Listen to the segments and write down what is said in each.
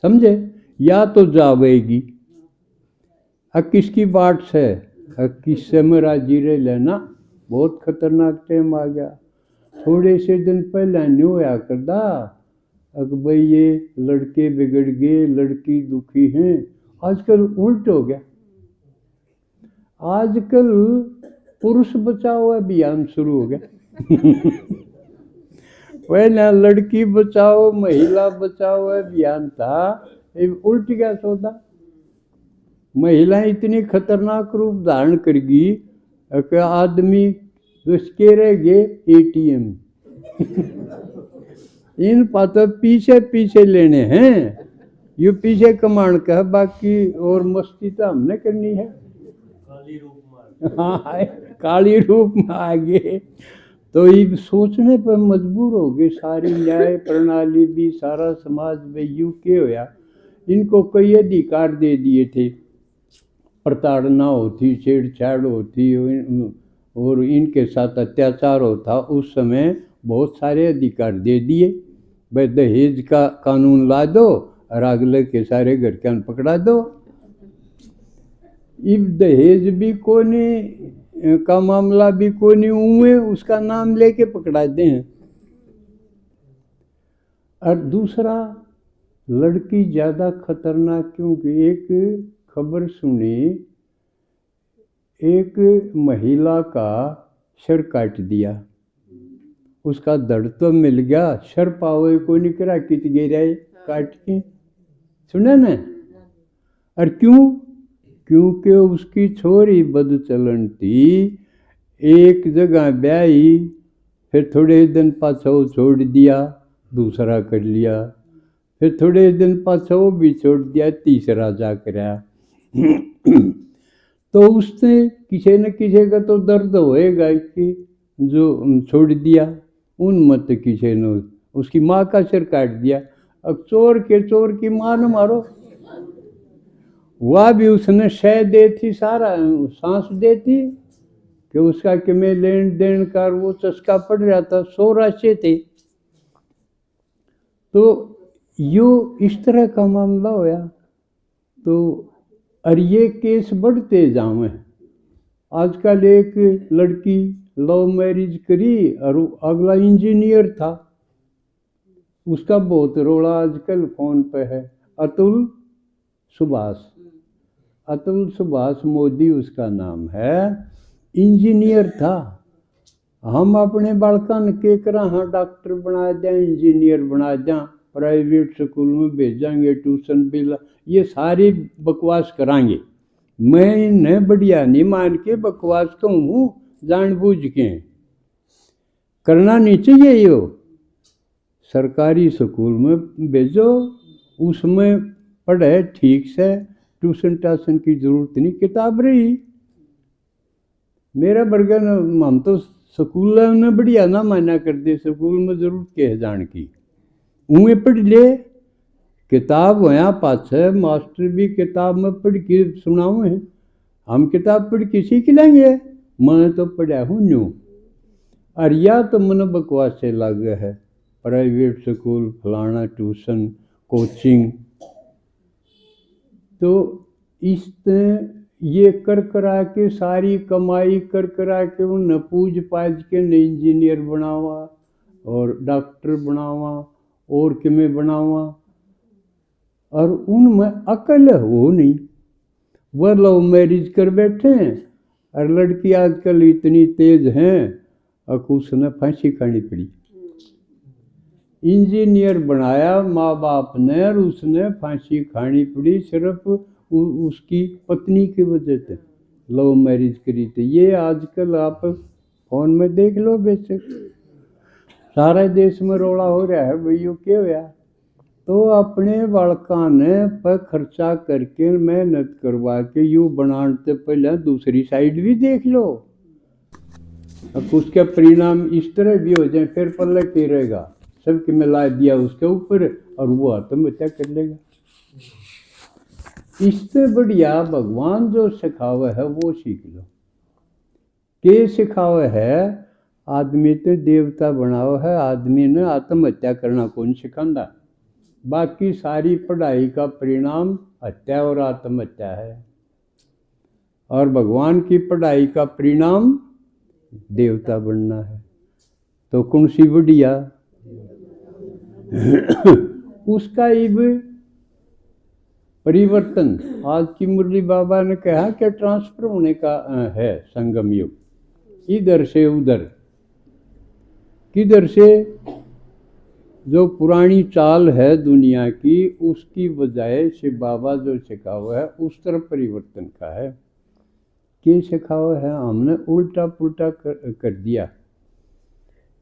समझे, या तो जावेगी। अब किसकी बाट से, किससे मेरा जीरे लेना, बहुत खतरनाक टाइम आ गया। थोड़े से दिन पहले न्यू होया करदा भाई ये लड़के बिगड़ गए, लड़की दुखी हैं। आजकल उल्ट हो गया, आजकल पुरुष बचाओ अभियान शुरू हो गया। पहले लड़की बचाओ महिला बचाओ अभियान था, उल्ट गया सौदा। महिलाएं इतनी खतरनाक रूप धारण करेगी कि आदमी उसके रह गए एटीएम। इन पातो पीछे पीछे लेने हैं, ये पीछे कमांड का, बाकी और मस्ती तो हमने करनी है। हाँ, काली रूप में आ गए तो ये सोचने पर मजबूर हो गए। सारी न्याय प्रणाली भी, सारा समाज में यू के होया, इनको कई अधिकार दे दिए थे। प्रताड़ना होती, छेड़छाड़ होती और इनके साथ अत्याचार होता, उस समय बहुत सारे अधिकार दे दिए। भाई दहेज का कानून ला दो और अगले के सारे घर के पकड़ा दो। इब दहेज भी कोनी का मामला भी कोनी हुए, उसका नाम लेके पकड़ा दे। और दूसरा, लड़की ज़्यादा खतरनाक, क्योंकि एक खबर सुनी, एक महिला का सर काट दिया, उसका दर्द तो मिल गया, सर पावे को नहीं करा कित गिरा काट के, सुना ना। और क्यों, क्योंकि उसकी छोरी बदचलन थी, एक जगह ब्याही, फिर थोड़े दिन पाछा वो छोड़ दिया, दूसरा कर लिया, फिर थोड़े दिन पाछा वो भी छोड़ दिया, तीसरा जा करा। तो उसने किसी न किसी का तो दर्द होएगा कि जो छोड़ दिया, उन मत किसी ने उसकी माँ का सिर काट दिया। अब चोर की माँ न मारो, वह भी उसने सह देती, सारा सांस देती कि उसका कि मैं लेन देन कर वो चस्का पड़ रहा था, 100 राशि थे। तो यो इस तरह का मामला होया। तो और ये केस बढ़ते जावे। आजकल एक लड़की लव मैरिज करी और अगला इंजीनियर था, उसका बहुत रोड़ा आजकल फोन पे है। अतुल सुभाष मोदी उसका नाम है, इंजीनियर था। हम अपने बालकन के करा हाँ डॉक्टर बना दें, इंजीनियर बना दें, प्राइवेट स्कूल में भेजेंगे, ट्यूशन बिल, ये सारी बकवास कराएंगे। मैं इन्हें बढ़िया नहीं मान के बकवास कहूँ, जानबूझ के करना नहीं चाहिए। यो सरकारी स्कूल में भेजो, उसमें पढ़े ठीक से, ट्यूशन टाशन की जरूरत नहीं, किताब रही। मेरा बर्गन हम तो स्कूल में बढ़िया ना माना करते, स्कूल में जरूरत के है जान की, उहे पढ़ ले। किताब होया पाछे, मास्टर भी किताब में पढ़ के सुनाओ है, हम किताब पढ़ के सीख लेंगे। मैं तो पढ़ा हूँ न्यू, और या तो मन बकवास से लागे है, प्राइवेट स्कूल फलाना ट्यूशन कोचिंग। तो इस ये कर करा के, सारी कमाई कर करा के उन पूज पाज के न इंजीनियर बनावा और डॉक्टर बनावा और किमें बनावा, और उनमें अकल हो नहीं, वह लव मैरिज कर बैठे हैं। और लड़की आजकल इतनी तेज हैं, और उसने फांसी खानी पड़ी। इंजीनियर बनाया माँ बाप ने, और उसने फांसी खानी पड़ी सिर्फ उसकी पत्नी की वजह से, लव मैरिज करी थी। ये आजकल आप फोन में देख लो, बेशक सारे देश में रोड़ा हो रहा है भाई, क्या होया। तो अपने बालका ने पर खर्चा करके मेहनत करवा के यूँ बनाते, पहले दूसरी साइड भी देख लो। अब उसके परिणाम इस तरह भी हो जाए, फिर पल्ले के रहेगा, सबके मिला दिया उसके ऊपर और वो आत्महत्या कर लेगा। इससे बढ़िया भगवान जो सिखावे है वो सीख लो। के सिखावे है, आदमी तो देवता बनाओ है, आदमी ने आत्महत्या करना कौन सिखांदा। बाकी सारी पढ़ाई का परिणाम हत्या और आत्महत्या है, और भगवान की पढ़ाई का परिणाम देवता बनना है। तो कौन सी बढ़िया? उसका इब परिवर्तन, आज की मुरली बाबा ने कहा कि ट्रांसफर होने का है संगम युग, इधर से उधर। किधर से? जो पुरानी चाल है दुनिया की, उसकी बजाय शिव बाबा जो सिखा हुआ है उस तरफ परिवर्तन का है। क्या सिखा हुआ है? हमने उल्टा पुल्टा कर दिया।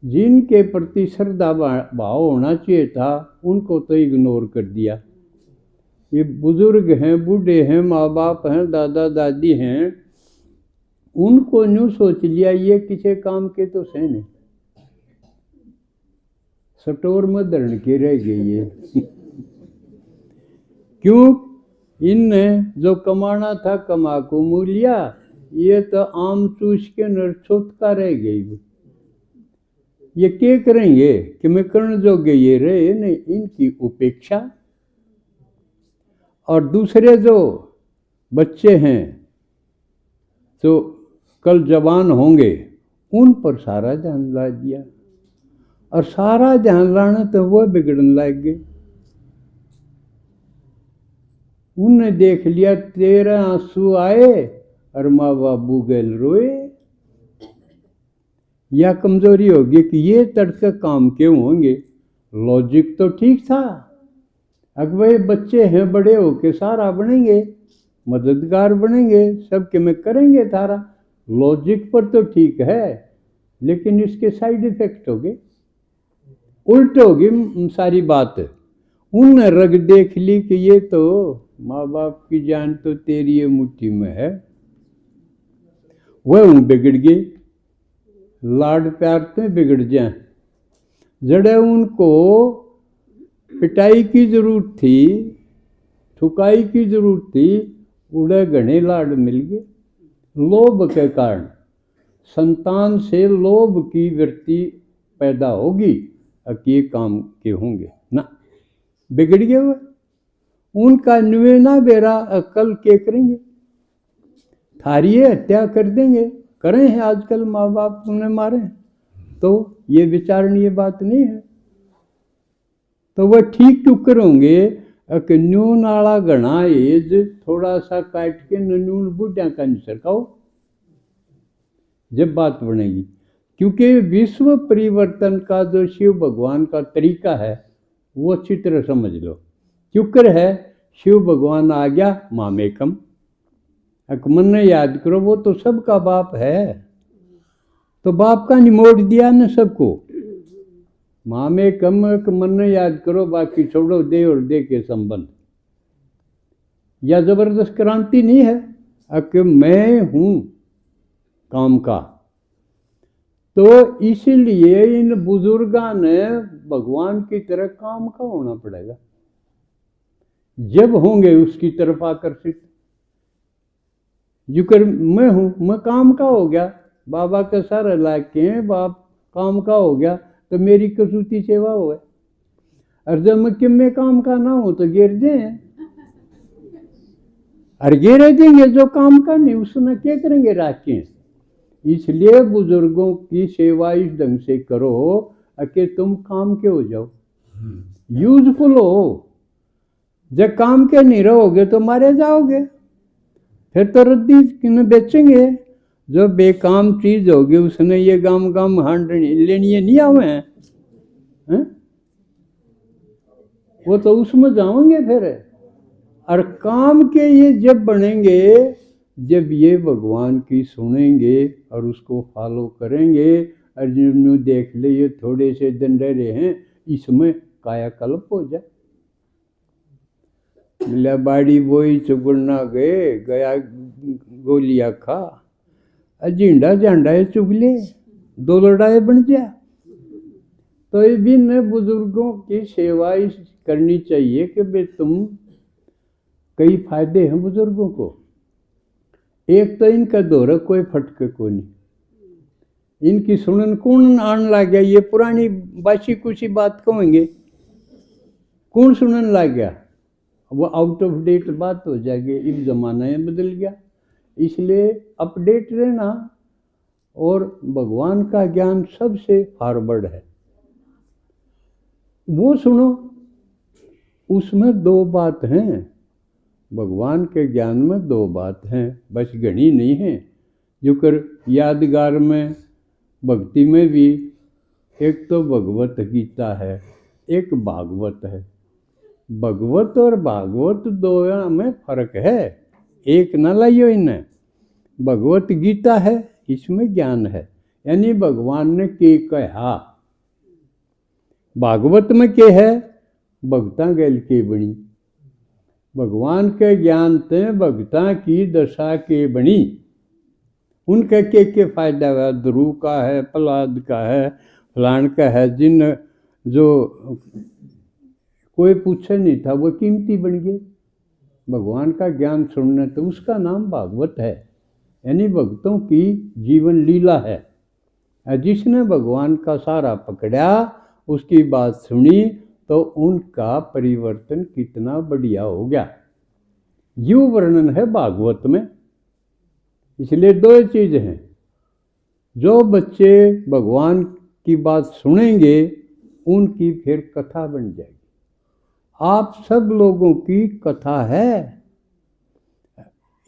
जिनके प्रति श्रद्धा भाव होना चाहिए था उनको तो इग्नोर कर दिया। ये बुजुर्ग हैं, बूढ़े हैं, माँ बाप हैं, दादा दादी हैं, उनको न्यू सोच लिया ये किसी काम के तो से नहीं, स्टोर में धरण के रह गई है। क्यों? इनने जो कमाना था कमा को मूलिया, ये तो आम चूस के नरछोतका रह गई। ये क्या करेंगे कि मैं कर्ण जोगे ये रहे नहीं, इनकी उपेक्षा। और दूसरे जो बच्चे हैं जो कल जवान होंगे, उन पर सारा ध्यान ला दिया, और सारा ध्यान लाना तो वह बिगड़ने लग गए। उनने देख लिया 13 आंसू आए और माँ बाबू गैल रोए। या कमजोरी होगी कि ये तड़के काम क्यों होंगे? लॉजिक तो ठीक था, अब भाई बच्चे हैं, बड़े होके सारा बनेंगे, मददगार बनेंगे, सबके में करेंगे तारा। लॉजिक पर तो ठीक है, लेकिन इसके साइड इफेक्ट हो गए, उल्ट होगी सारी बात। उनने रग देख ली कि ये तो माँ बाप की जान तो तेरी मुट्ठी में है, वह बिगड़ गई। लाड प्यार से बिगड़ जाए। जड़े उनको पिटाई की जरूरत थी, ठुकाई की जरूरत थी, उड़े घने लाड मिल गए। लोभ के कारण संतान से लोभ की वृत्ति पैदा होगी, अब ये काम के होंगे ना, बिगड़ गए हुए। उनका निवेना बेरा अकल के करेंगे, थारी हत्या कर देंगे, करें हैं आजकल माँ बाप उन्हें मारे, तो ये विचारणीय बात नहीं है। तो वह ठीक टुकर होंगे कि न्यू नाला घना एज थोड़ा सा काट के नून बूढ़ा का नहीं सरकाओ, जब बात बनेगी। क्योंकि विश्व परिवर्तन का जो शिव भगवान का तरीका है वो अच्छी तरह समझ लो। क्योंकर है शिव भगवान आ गया मामेकम, मन ने याद करो, वो तो सबका बाप है, तो बाप का निमोड़ दिया न सबको। मामेकम मन ने याद करो, बाकी छोड़ो दे और दे के संबंध। या जबरदस्त क्रांति नहीं है कि मैं हूं काम का। तो इसलिए इन बुजुर्गों ने भगवान की तरह काम का होना पड़ेगा, जब होंगे उसकी तरफ आकर्षित। जुकर मैं हूं, मैं काम का हो गया, बाबा के सारे लाके हैं, बाप काम का हो गया, तो मेरी कसूती सेवा हो गई। और जब मैं काम का ना हो तो गिर दे, और गिरे देंगे जो काम का नहीं, उसमें क्या करेंगे राखें। इसलिए बुजुर्गों की सेवा इस ढंग से करो कि तुम काम के हो जाओ, यूजफुल हो। जब काम के नहीं रहोगे तो मारे जाओगे, फिर तो रद्दी में बेचेंगे। जो बेकाम चीज होगी उसने ये गाम गाम हांड लेनी नहीं आवे हैं, वो तो उसमें जाओगे फिर। और काम के ये जब बनेंगे जब ये भगवान की सुनेंगे और उसको फॉलो करेंगे। और जिन्होंने देख ले ये थोड़े से दिन रह रहे हैं, इसमें कायाकल्प हो जाए। मिला बाड़ी बोई चुगड़ना गए, गया गोलियां खा, अजिंडा झंडा चुगले, दो लड़ाई बन जा। तो ये भी न बुजुर्गों की सेवा करनी चाहिए कि भाई तुम, कई फायदे हैं बुजुर्गों को। एक तो इनका दौरा कोई फटके को नहीं, इनकी सुनन कौन आन लग गया, ये पुरानी बासी कुछ बात कहेंगे, कौन सुनने लग गया, वो आउट ऑफ डेट बात हो जाएगी, इस जमाना ही बदल गया। इसलिए अपडेट रहना, और भगवान का ज्ञान सबसे फॉरवर्ड है, वो सुनो। उसमें दो बात हैं, भगवान के ज्ञान में दो बात हैं, बस घनी नहीं है। जो कर यादगार में भक्ति में भी एक तो भगवत गीता है, एक भागवत है। भगवत और भागवत दो में फर्क है, एक न लाइयो इन्हें। भगवत गीता है, इसमें ज्ञान है, यानी भगवान ने के कहा। भागवत में के है, भगता गैल के बनी। भगवान के ज्ञान ते भगता की दशा के बनी। उनके के फायदा है, ध्रुव का है, प्रहलाद का है, फलान का है, जिन जो कोई पूछे नहीं था वो कीमती बन गए भगवान का ज्ञान सुनने, तो उसका नाम भागवत है, यानी भक्तों की जीवन लीला है। जिसने भगवान का सारा पकड़ा, उसकी बात सुनी, तो उनका परिवर्तन कितना बढ़िया हो गया। यूँ वर्णन है भागवत में। इसलिए दो चीज़ हैं, जो बच्चे भगवान की बात सुनेंगे उनकी फिर कथा बन जाएगी। आप सब लोगों की कथा है,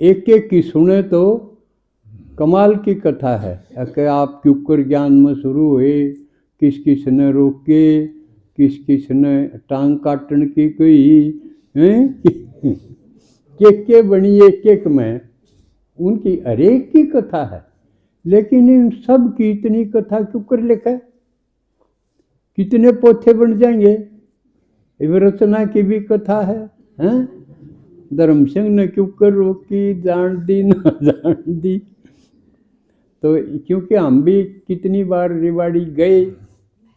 एक एक की सुने तो कमाल की कथा है कि आप क्यों ज्ञान में शुरू हुए, किस किस ने रोके, किस किस ने टांग काटन की कोई के बनी एक एक में, उनकी हरेक की कथा है। लेकिन इन सब की इतनी कथा क्यों कर लिखा है, कितने पोथे बन जाएंगे। रचना की भी कथा है, हैं? धर्म सिंह ने क्यों कर रोकी, जान दी ना जान दी। तो क्योंकि हम भी कितनी बार रिवाड़ी गए,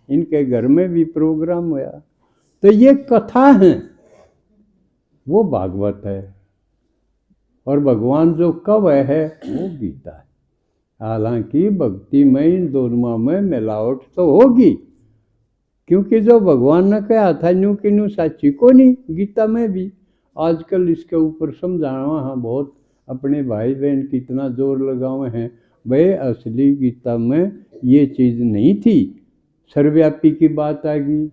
इनके घर में भी प्रोग्राम हुआ, तो ये कथा है, वो भागवत है। और भगवान जो कव है वो गीता है। हालांकि भक्ति में इन दोनों में मिलावट तो होगी, क्योंकि जो भगवान ने कहा था न्यू कि न्यू साची को नहीं, गीता में भी आजकल इसके ऊपर समझाना, हाँ बहुत अपने भाई बहन कितना जोर लगाए हैं, भाई असली गीता में ये चीज़ नहीं थी। सर्वव्यापी की बात आ गई,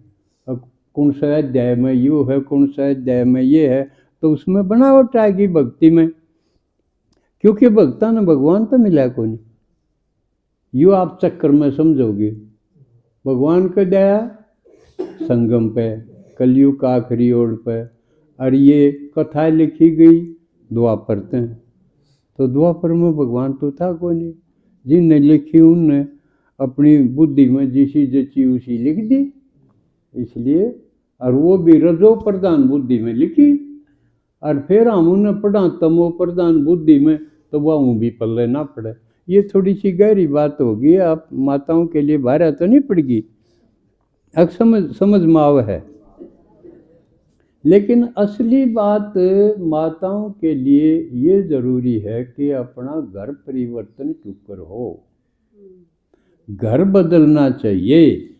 अब कौन सा अध्याय में यू है, कौन सा अध्याय में ये है, तो उसमें बनावट आ गई भक्ति में, क्योंकि भक्ता ने भगवान तो मिला को नहीं। यू आप चक्कर में समझोगे, भगवान का दया संगम पे, कलयुग का आखिरी ओर पे, और ये कथा लिखी गई द्वापर ते, तो द्वापर में भगवान तो था कोई नहीं। जिनने लिखी उनने अपनी बुद्धि में जिसी जची उसी लिख दी, इसलिए, और वो भी रजो प्रधान बुद्धि में लिखी, और फिर हम उन्हें पढ़ा तमो प्रधान बुद्धि में, तो वह भी पल्ले ना पड़े। ये थोड़ी सी गहरी बात होगी, आप माताओं के लिए भारा तो नहीं पड़गी, समझ माव है। लेकिन असली बात माताओं के लिए ये जरूरी है कि अपना घर परिवर्तन क्यों कर हो, घर बदलना चाहिए।